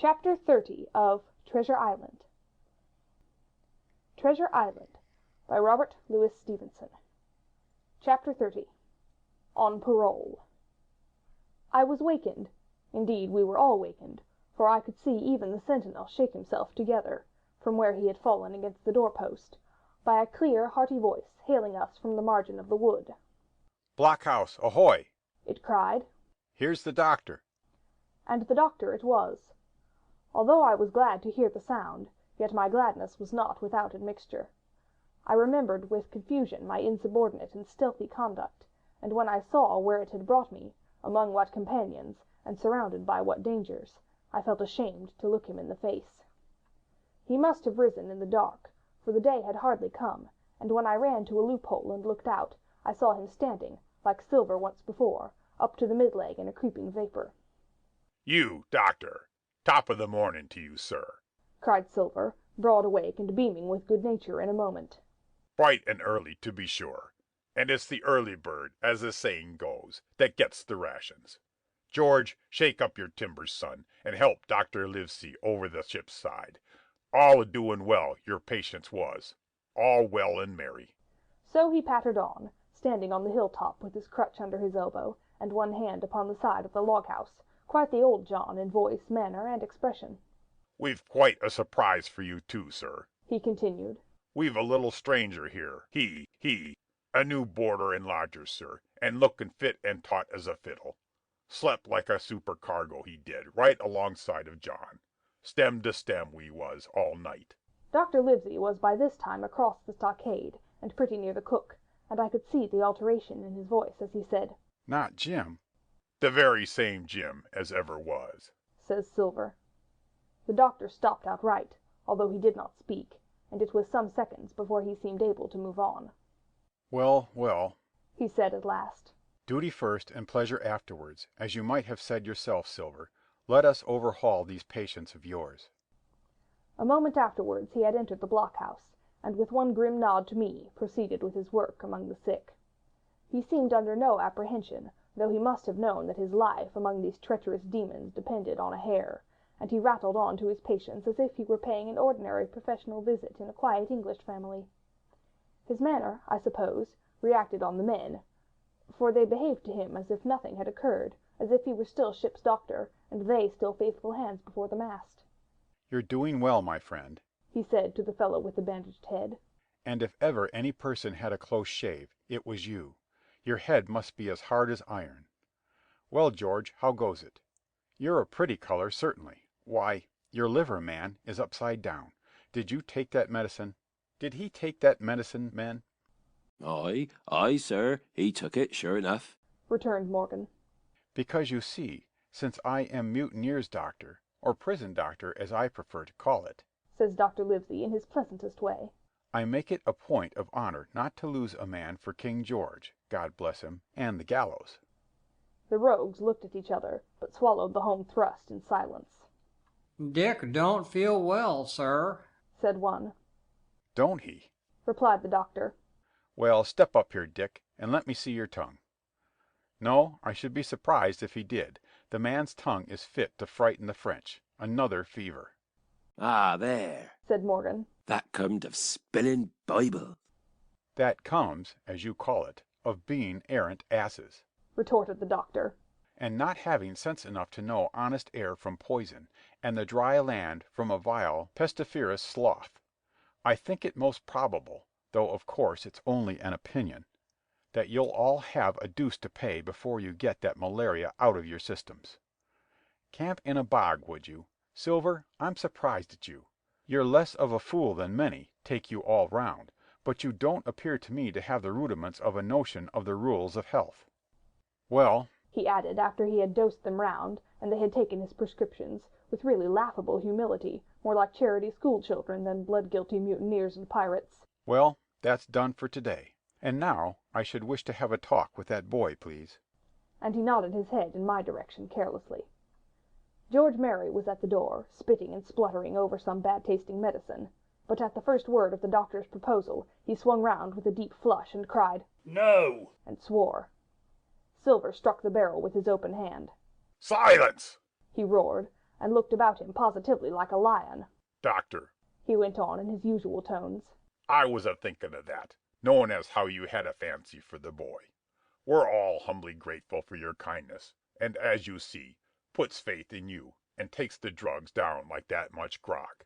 Chapter 30 of Treasure Island. Treasure Island by Robert Louis Stevenson. Chapter 30. On Parole. I was wakened, indeed we were all wakened, for I could see even the sentinel shake himself together, from where he had fallen against the door-post, by a clear, hearty voice hailing us from the margin of the wood. "Blockhouse, ahoy!" it cried. "Here's the doctor." And the doctor it was. Although I was glad to hear the sound, yet my gladness was not without admixture. I remembered with confusion my insubordinate and stealthy conduct, and when I saw where it had brought me, among what companions, and surrounded by what dangers, I felt ashamed to look him in the face. He must have risen in the dark, for the day had hardly come, and when I ran to a loophole and looked out, I saw him standing, like Silver once before, up to the mid-leg in a creeping vapor. "You, doctor! Top of the morning to you, sir!" cried Silver, broad awake and beaming with good nature in a moment. "Bright and early, to be sure. And it's the early bird, as the saying goes, that gets the rations. George, shake up your timbers, son, and help Dr. Livesey over the ship's side. All a-doing well, your patience was. All well and merry." So he pattered on, standing on the hilltop with his crutch under his elbow, and one hand upon the side of the log-house, quite the old John in voice, manner, and expression. "We've quite a surprise for you, too, sir," he continued. "We've a little stranger here. He, a new boarder and lodger, sir, and looking fit and taut as a fiddle. Slept like a supercargo, he did, right alongside of John. Stem to stem we was, all night." Dr. Livesey was by this time across the stockade, and pretty near the cook, and I could see the alteration in his voice as he said, "Not Jim?" "The very same Jim as ever was," says Silver. The doctor stopped outright, although he did not speak, and it was some seconds before he seemed able to move on. "Well, well," he said at last. "duty first and pleasure afterwards, as you might have said yourself, Silver. Let us overhaul these patients of yours." A moment afterwards he had entered the blockhouse, and with one grim nod to me, proceeded with his work among the sick. He seemed under no apprehension, though he must have known that his life among these treacherous demons depended on a hair, and he rattled on to his patients as if he were paying an ordinary professional visit in a quiet English family. His manner, I suppose, reacted on the men, for they behaved to him as if nothing had occurred, as if he were still ship's doctor, and they still faithful hands before the mast. "You're doing well, my friend," he said to the fellow with the bandaged head. "and if ever any person had a close shave, it was you. Your head must be as hard as iron. Well, George, how goes it? You're a pretty color, certainly. Why, your liver, man, is upside down. Did you take that medicine? Did he take that medicine, men?" Aye, sir, he took it, sure enough," returned Morgan. "Because you see, since I am mutineer's doctor, or prison doctor as I prefer to call it," says Dr. Livesey in his pleasantest way, "I make it a point of honor not to lose a man for King George, God bless him, and the gallows." The rogues looked at each other, but swallowed the home thrust in silence. "Dick don't feel well, sir," said one. "Don't he?" replied the doctor. "Well, step up here, Dick, and let me see your tongue." "No, I should be surprised if he did. The man's tongue is fit to frighten the French. Another fever." "Ah, there," said Morgan. "that comed of spilling Bible." "That comes, as you call it, of being arrant asses," retorted the doctor. "and not having sense enough to know honest air from poison, and the dry land from a vile pestiferous slough. I think it most probable, though of course it's only an opinion, that you'll all have a deuce to pay before you get that malaria out of your systems. Camp in a bog, would you? Silver, I'm surprised at you. You're less of a fool than many, take you all round, but you don't appear to me to have the rudiments of a notion of the rules of health. Well," he added, after he had dosed them round, and they had taken his prescriptions, with really laughable humility, more like charity school-children than blood-guilty mutineers and pirates. "Well, that's done for today. And now I should wish to have a talk with that boy, please." And he nodded his head in my direction carelessly. George Merry was at the door, spitting and spluttering over some bad-tasting medicine, but at the first word of the doctor's proposal he swung round with a deep flush and cried, "No!" and swore. Silver struck the barrel with his open hand. "Silence!" he roared, and looked about him positively like a lion. Doctor, He went on in his usual tones. I was a-thinking of that, knowing as how you had a fancy for the boy. We're all humbly grateful for your kindness, and as you see, puts faith in you, and takes the drugs down like that much grog.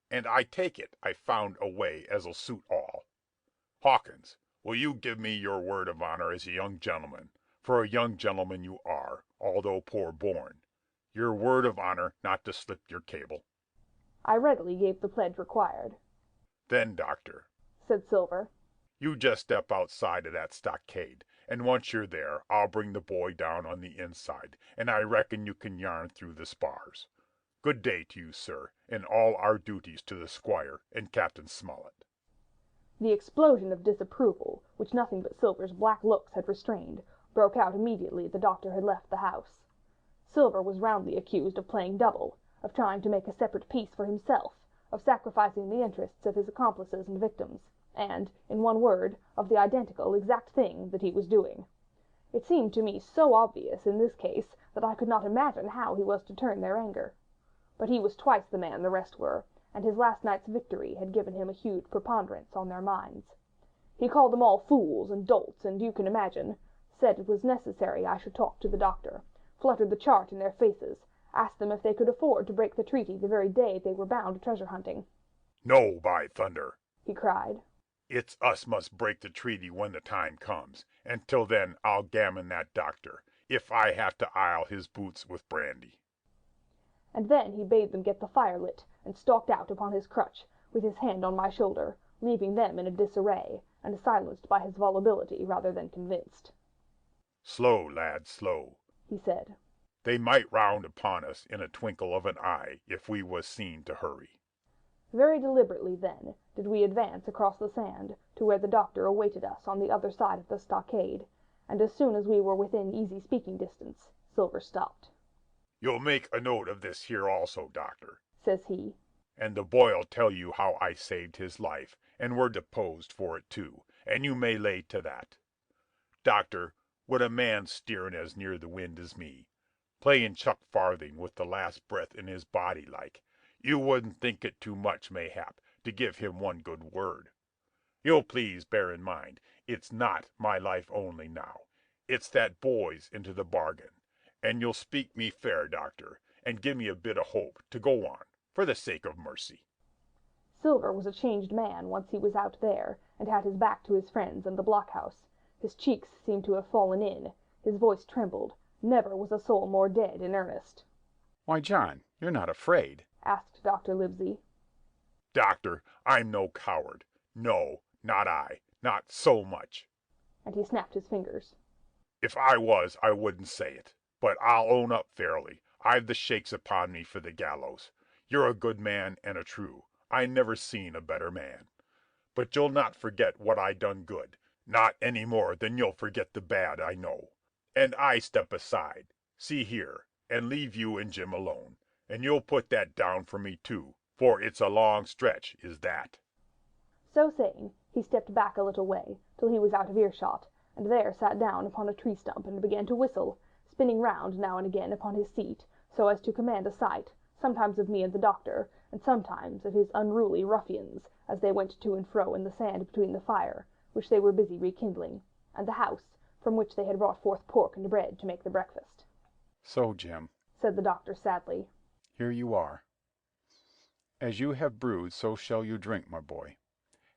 And I take it I found a way as'll suit all. Hawkins, will you give me your word of honor as a young gentleman, for a young gentleman you are, although poor born, your word of honor not to slip your cable? I readily gave the pledge required. Then, Doctor, Said Silver. you just step outside of that stockade, and once you're there, I'll bring the boy down on the inside, and I reckon you can yarn through the spars. Good day to you, sir, and all our duties to the Squire and Captain Smollett. The explosion of disapproval, which nothing but Silver's black looks had restrained, broke out immediately the doctor had left the house. Silver was roundly accused of playing double, of trying to make a separate peace for himself, of sacrificing the interests of his accomplices and victims, and, in one word, of the identical exact thing that he was doing. It seemed to me so obvious in this case that I could not imagine how he was to turn their anger. But he was twice the man the rest were, and his last night's victory had given him a huge preponderance on their minds. He called them all fools and dolts, and you can imagine, said it was necessary I should talk to the doctor, fluttered the chart in their faces, asked them if they could afford to break the treaty the very day they were bound treasure hunting. No, by thunder! He cried. It's us must break the treaty when the time comes, and till then I'll gammon that doctor, if I have to ile his boots with brandy. And then he bade them get the fire lit, and stalked out upon his crutch, with his hand on my shoulder, leaving them in a disarray, and silenced by his volubility rather than convinced. Slow, lad, slow, he said. They might round upon us in a twinkle of an eye if we was seen to hurry. Very deliberately, then, did we advance across the sand to where the doctor awaited us on the other side of the stockade, and as soon as we were within easy speaking distance, Silver stopped. You'll make a note of this here also, Doctor, says he, and the boy'll tell you how I saved his life, and were deposed for it too, and you may lay to that. Doctor, would a man steering as near the wind as me, playing chuck farthing with the last breath in his body like, you wouldn't think it too much, mayhap, to give him one good word. You'll please bear in mind, it's not my life only now, it's that boy's into the bargain, and you'll speak me fair, Doctor, and give me a bit of hope to go on, for the sake of mercy. Silver was a changed man once he was out there, and had his back to his friends and the blockhouse. His cheeks seemed to have fallen in, his voice trembled. Never was a soul more dead in earnest. Why, John, you're not afraid? Asked Dr. Livesey. Doctor, I'm no coward. No, not I. Not so much. And he snapped his fingers. If I was, I wouldn't say it. But I'll own up fairly. I've the shakes upon me for the gallows. You're a good man and a true. I never seen a better man. But you'll not forget what I done good. Not any more than you'll forget the bad, I know. And I step aside, see here, and leave you and Jim alone. And you'll put that down for me too, for it's a long stretch, is that. So saying, he stepped back a little way, till he was out of earshot, and there sat down upon a tree stump and began to whistle, spinning round now and again upon his seat, so as to command a sight, sometimes of me and the doctor, and sometimes of his unruly ruffians, as they went to and fro in the sand between the fire, which they were busy rekindling, and the house, from which they had brought forth pork and bread to make the breakfast. So, Jim, said the doctor sadly, here you are. As you have brewed, so shall you drink, my boy.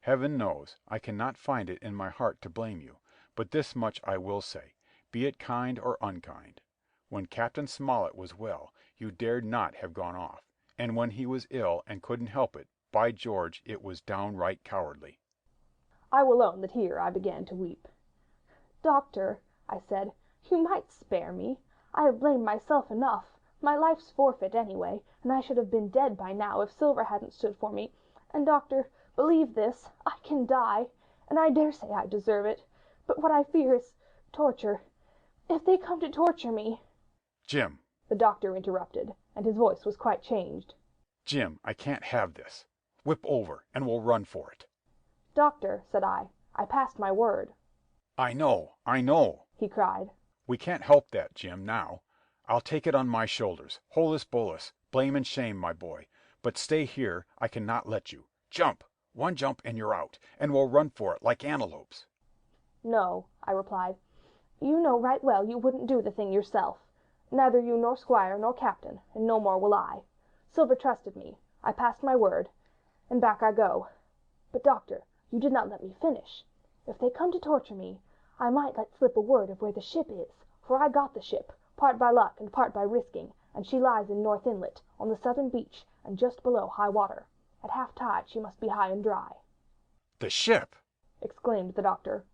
Heaven knows, I cannot find it in my heart to blame you, but this much I will say, be it kind or unkind. When Captain Smollett was well, you dared not have gone off, and when he was ill and couldn't help it, by George, it was downright cowardly. I will own that here I began to weep. Doctor, I said, you might spare me. I have blamed myself enough. My life's forfeit anyway, and I should have been dead by now if Silver hadn't stood for me. And, doctor, believe this, I can die, and I dare say I deserve it. But what I fear is torture. If they come to torture me— Jim, the doctor interrupted, and his voice was quite changed. Jim, I can't have this. Whip over, and we'll run for it. Doctor, said I passed my word. I know, he cried. We can't help that, Jim, now. I'll take it on my shoulders, holus bolus, Blame and shame, my boy. But stay here, I cannot let you. Jump! One jump and you're out, and we'll run for it like antelopes." "No," I replied. "You know right well you wouldn't do the thing yourself. Neither you nor Squire nor Captain, and no more will I. Silver trusted me. I passed my word, and back I go. But, Doctor, you did not let me finish. If they come to torture me, I might let slip a word of where the ship is, for I got the ship, part by luck and part by risking, and she lies in North Inlet, on the southern beach, and just below high water. At half tide she must be high and dry." "The ship!" exclaimed the doctor.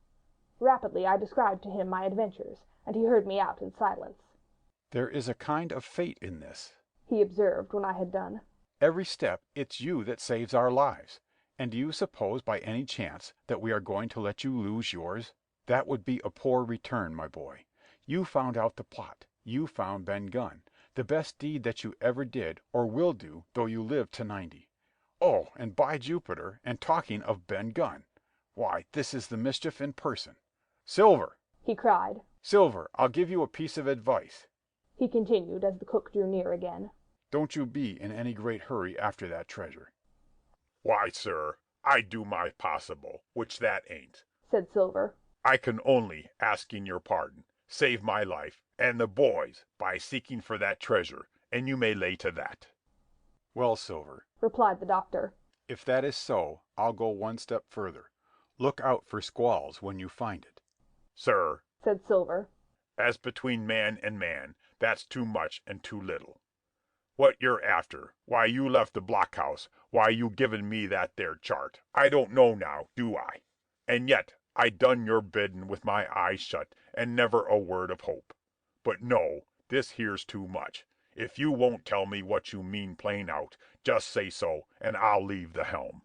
Rapidly I described to him my adventures, and he heard me out in silence. "There is a kind of fate in this," he observed when I had done. "Every step it's you that saves our lives. And do you suppose by any chance that we are going to let you lose yours? That would be a poor return, my boy. You found out the plot. You found Ben Gunn. The best deed that you ever did, or will do, though you live to 90. Oh, and by Jupiter, and talking of Ben Gunn! Why, this is the mischief in person. Silver!" he cried. "Silver, I'll give you a piece of advice," he continued as the cook drew near again. "Don't you be in any great hurry after that treasure." "Why, sir, I do my possible, which that ain't," said Silver. "I can only, asking your pardon, save my life and the boys by seeking for that treasure, and you may lay to that." "Well, Silver," replied the doctor, "if that is so, I'll go one step further. Look out for squalls when you find it." "Sir," said Silver, "as between man and man, that's too much and too little. What you're after, why you left the blockhouse, why you given me that there chart, I don't know now, do I? And yet I done your biddin' with my eyes shut, and never a word of hope. But no, this here's too much. If you won't tell me what you mean plain out, just say so, and I'll leave the helm."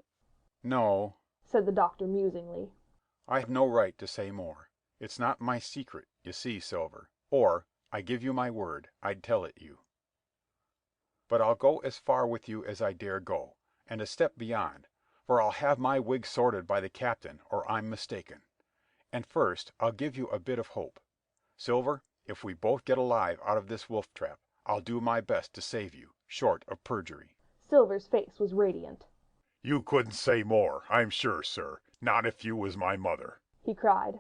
"No," said the doctor musingly. "I've no right to say more. It's not my secret, you see, Silver, or, I give you my word, I'd tell it you. But I'll go as far with you as I dare go, and a step beyond, for I'll have my wig sorted by the captain, or I'm mistaken. And first I'll give you a bit of hope. Silver, if we both get alive out of this wolf trap, I'll do my best to save you, short of perjury." Silver's face was radiant. "You couldn't say more, I'm sure, sir, not if you was my mother," he cried.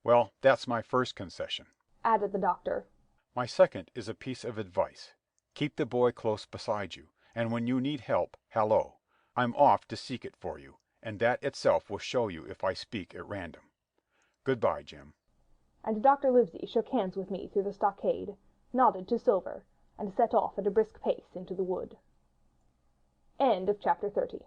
"Well, that's my first concession," added the doctor. "My second is a piece of advice. Keep the boy close beside you, and when you need help, hallo. I'm off to seek it for you, and that itself will show you if I speak at random. Good-bye, Jim." And Dr. Livesey shook hands with me through the stockade, nodded to Silver, and set off at a brisk pace into the wood. End of chapter 30.